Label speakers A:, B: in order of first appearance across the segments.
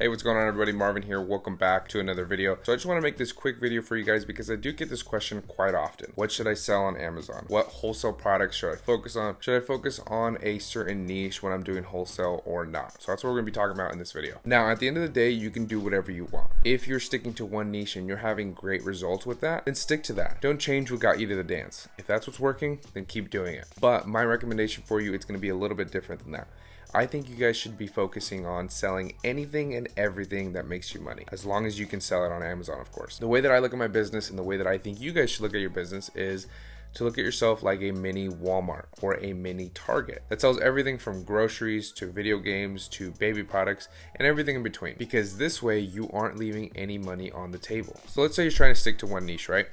A: Hey, what's going on everybody? Marvin here. Welcome back to another video. So I just want to make this quick video for you guys because I do get this question quite often. What should I sell on Amazon? What wholesale products should I focus on? Should I focus on a certain niche when I'm doing wholesale or not? So that's what we're going to be talking about in this video. Now, at the end of the day, you can do whatever you want. If you're sticking to one niche and you're having great results with that, then stick to that. Don't change what got you to the dance. If that's what's working, then keep doing it. But my recommendation for you, it's going to be a little bit different than that. I think you guys should be focusing on selling anything and everything that makes you money, as long as you can sell it on Amazon, of course. The way that I look at my business and the way that I think you guys should look at your business is to look at yourself like a mini Walmart or a mini Target that sells everything from groceries to video games to baby products and everything in between, because this way you aren't leaving any money on the table. So let's say you're trying to stick to one niche, right?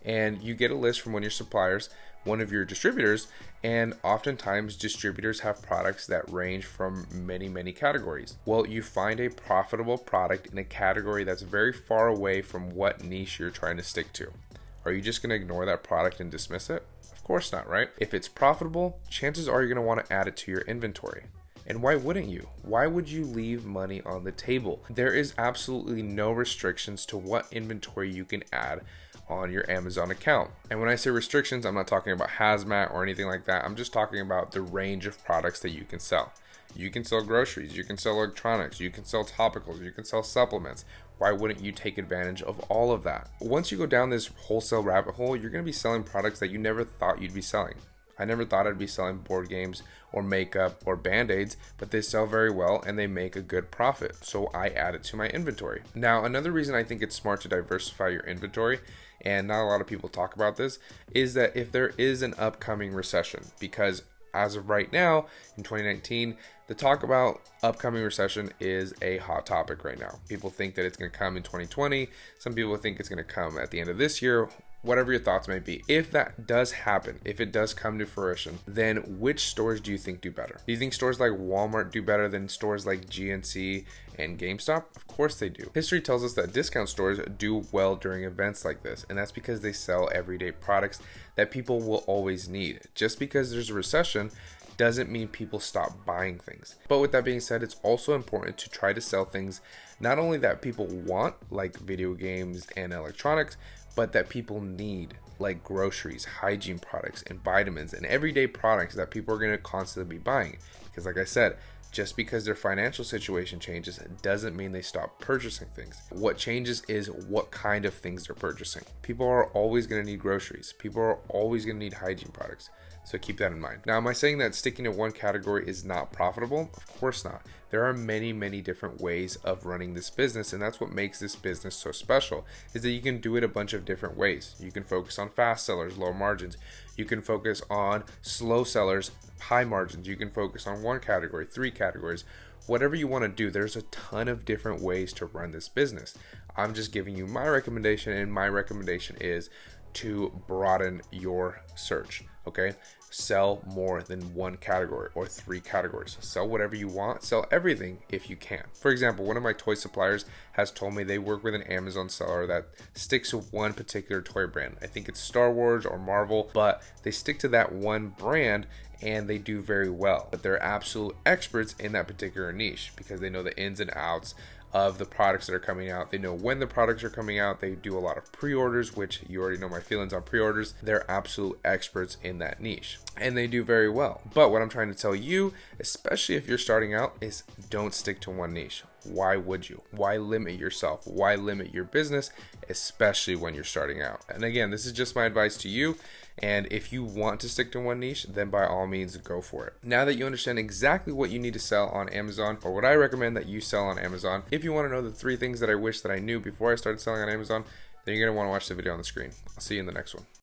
A: And you get a list from one of your suppliers, one of your distributors, and oftentimes distributors have products that range from many categories. Well, you find a profitable product in a category that's very far away from what niche you're trying to stick to. Are you just going to ignore that product and dismiss it? Of course not, right? If it's profitable, chances are you're going to want to add it to your inventory. And why wouldn't you? Why would you leave money on the table? There is absolutely no restrictions to what inventory you can add on your Amazon account. And when I say restrictions, I'm not talking about hazmat or anything like that. I'm just talking about the range of products that you can sell. You can sell groceries, you can sell electronics, you can sell topicals, you can sell supplements. Why wouldn't you take advantage of all of that? Once you go down this wholesale rabbit hole, you're going to be selling products that you never thought you'd be selling. I never thought I'd be selling board games or makeup or band-aids, but they sell very well and they make a good profit. So I add it to my inventory. Now, another reason I think it's smart to diversify your inventory, and not a lot of people talk about this, is that if there is an upcoming recession, because as of right now in 2019, the talk about upcoming recession is a hot topic right now. People think that it's going to come in 2020. Some people think it's going to come at the end of this year. Whatever your thoughts may be. If that does happen, if it does come to fruition, then which stores do you think do better? Do you think stores like Walmart do better than stores like GNC and GameStop? Of course they do. History tells us that discount stores do well during events like this, and that's because they sell everyday products that people will always need. Just because there's a recession doesn't mean people stop buying things. But with that being said, it's also important to try to sell things not only that people want, like video games and electronics, but that people need, like groceries, hygiene products, and vitamins, and everyday products that people are going to constantly be buying. Because like I said, just because their financial situation changes doesn't mean they stop purchasing things. What changes is what kind of things they're purchasing. People are always going to need groceries. People are always going to need hygiene products. So keep that in mind. Now, am I saying that sticking to one category is not profitable? Of course not. There are many different ways of running this business, and that's what makes this business so special, is that you can do it a bunch of different ways. You can focus on fast sellers, low margins. You can focus on slow sellers, high margins. You can focus on one category, 3 categories. Whatever you want to do, there's a ton of different ways to run this business. I'm just giving you my recommendation, and my recommendation is to broaden your search, okay? Sell more than one category or 3 categories. Sell whatever you want, sell everything if you can. For example, one of my toy suppliers has told me they work with an Amazon seller that sticks to one particular toy brand. I think it's Star Wars or Marvel, but they stick to that one brand and they do very well. But they're absolute experts in that particular niche because they know the ins and outs of the products that are coming out. They know when the products are coming out. They do a lot of pre-orders, which you already know my feelings on pre-orders. They're absolute experts in that niche and they do very well. But what I'm trying to tell you, especially if you're starting out, is don't stick to one niche. Why would you? Why limit yourself? Why limit your business, especially when you're starting out? And again, this is just my advice to you. And if you want to stick to one niche, then by all means go for it. Now that you understand exactly what you need to sell on Amazon, or what I recommend that you sell on Amazon, if you want to know the 3 things that I wish that I knew before I started selling on Amazon, then you're going to want to watch the video on the screen. I'll see you in the next one.